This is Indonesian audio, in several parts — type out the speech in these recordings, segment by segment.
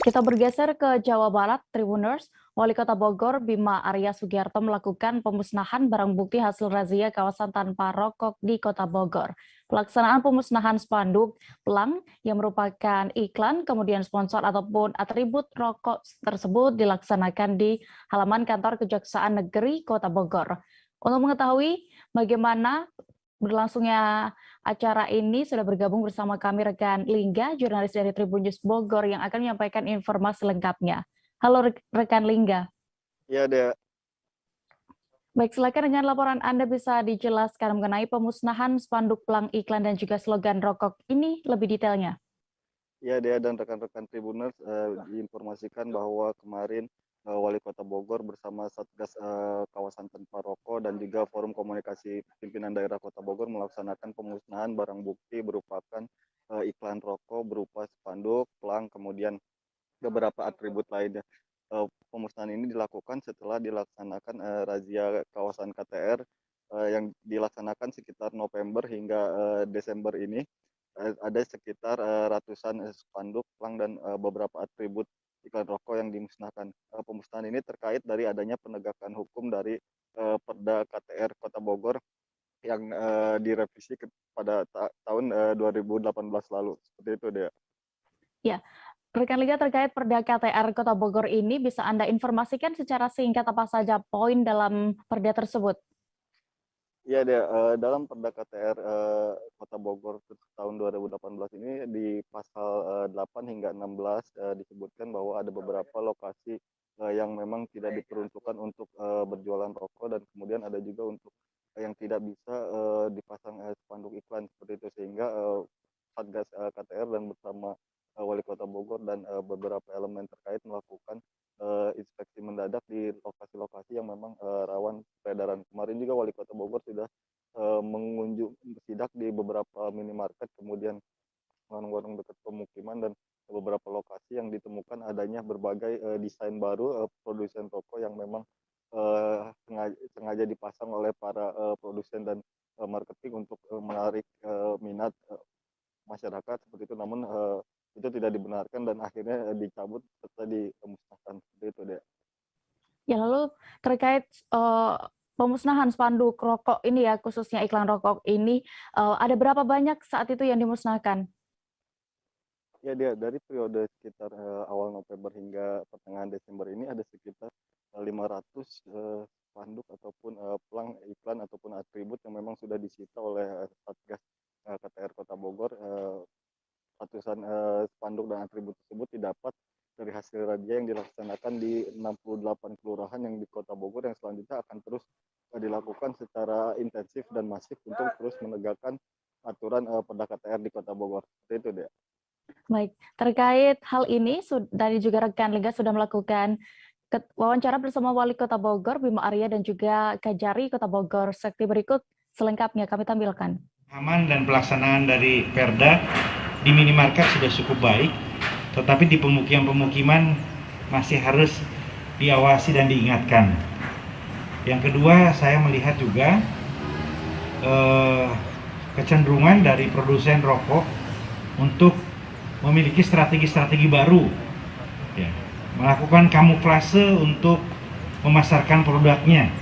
Kita bergeser ke Jawa Barat, Tribuners. Wali Kota Bogor, Bima Arya Sugiarto melakukan pemusnahan barang bukti hasil razia kawasan tanpa rokok di Kota Bogor. Pelaksanaan pemusnahan spanduk, pelang yang merupakan iklan, kemudian sponsor ataupun atribut rokok tersebut dilaksanakan di halaman kantor Kejaksaan Negeri Kota Bogor. Untuk mengetahui bagaimana berlangsungnya acara ini sudah bergabung bersama kami rekan Lingga, jurnalis dari Tribun News Bogor yang akan menyampaikan informasi lengkapnya. Halo rekan Lingga. Ya, Dea. Baik, silakan dengan laporan Anda bisa dijelaskan mengenai pemusnahan spanduk pelang iklan dan juga slogan rokok ini lebih detailnya. Ya, Dea dan rekan-rekan Tribuners diinformasikan bahwa kemarin Wali Kota Bogor bersama Satgas Kawasan Tanpa Rokok dan juga Forum Komunikasi Pimpinan Daerah Kota Bogor melaksanakan pemusnahan barang bukti berupakan iklan rokok berupa spanduk, pelang, kemudian beberapa atribut lainnya. Pemusnahan ini dilakukan setelah dilaksanakan razia kawasan KTR yang dilaksanakan sekitar November hingga Desember ini. Ada sekitar ratusan spanduk, pelang, dan beberapa atribut iklan rokok yang dimusnahkan. Pemusnahan ini terkait dari adanya penegakan hukum dari Perda KTR Kota Bogor yang direvisi pada tahun 2018 lalu. Seperti itu, Dea. Ya, rekan Liga terkait Perda KTR Kota Bogor ini bisa Anda informasikan secara singkat apa saja poin dalam Perda tersebut? Ya, Dea, dalam Perda KTR Kota Bogor tahun 2018 ini di pasal 8 hingga 16 disebutkan bahwa ada beberapa lokasi yang memang tidak diperuntukkan untuk berjualan rokok, dan kemudian ada juga untuk yang tidak bisa dipasang spanduk iklan seperti itu, sehingga Satgas KTR dan bersama Wali Kota Bogor dan beberapa elemen terkait melakukan inspeksi mendadak di lokasi-lokasi yang memang rawan peredaran. Kemarin juga Wali Kota Bogor sudah mengunjung sidak di beberapa minimarket, kemudian warung-warung dekat pemukiman, dan beberapa lokasi yang ditemukan adanya berbagai desain baru produsen rokok yang memang sengaja dipasang oleh para produsen dan marketing untuk menarik minat masyarakat seperti itu. Namun itu tidak dibenarkan dan akhirnya dicabut serta dimusnahkan seperti itu, Dea. Ya, lalu terkait pemusnahan spanduk rokok ini ya, khususnya iklan rokok ini, ada berapa banyak saat itu yang dimusnahkan? Ya, Dea, dari periode sekitar awal November hingga pertengahan Desember ini ada sekitar 500 spanduk ataupun pelang iklan ataupun atribut yang memang sudah disita oleh Satgas KTR Kota Bogor. Ratusan spanduk dan atribut tersebut didapat dari hasil razia yang dilaksanakan di 68 kelurahan yang di Kota Bogor, yang selanjutnya akan terus dilakukan secara intensif dan masif untuk terus menegakkan aturan Perda KTR di Kota Bogor. Seperti itu, Dea. Baik, terkait hal ini dari juga rekan Liga sudah melakukan wawancara bersama Wali Kota Bogor, Bima Arya, dan juga Kajari Kota Bogor. Seperti berikut selengkapnya kami tampilkan. Aman dan pelaksanaan dari Perda di minimarket sudah cukup baik, tetapi di pemukiman-pemukiman masih harus diawasi dan diingatkan. Yang kedua, saya melihat juga kecenderungan dari produsen rokok untuk memiliki strategi-strategi baru, ya, melakukan kamuflase untuk memasarkan produknya.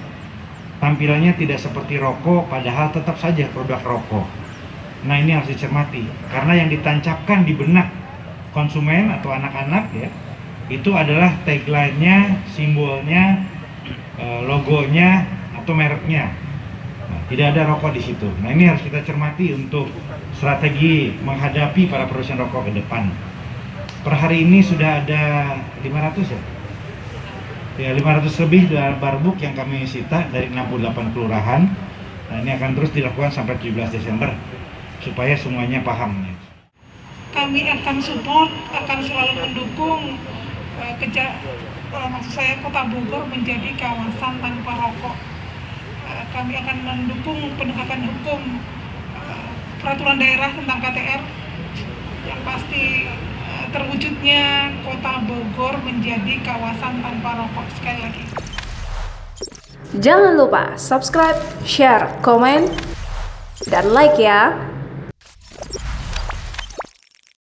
Tampilannya tidak seperti rokok, padahal tetap saja produk rokok. Nah, ini harus dicermati, karena yang ditancapkan di benak konsumen atau anak-anak ya, itu adalah tagline-nya, simbolnya, logonya atau mereknya. Nah, tidak ada rokok di situ. Nah, ini harus kita cermati untuk strategi menghadapi para produsen rokok ke depan. Per hari ini sudah ada 500 ya? Ya, 500 lebih barbuk yang kami sita dari 68 kelurahan. Nah, ini akan terus dilakukan sampai 17 Desember supaya semuanya paham. Kami akan support, akan selalu mendukung maksud saya Kota Bogor menjadi kawasan tanpa rokok. Kami akan mendukung penegakan hukum peraturan daerah tentang KTR yang pasti terwujudnya Kota Bogor menjadi kawasan tanpa rokok. Sekali lagi. Jangan lupa subscribe, share, komen, dan like ya.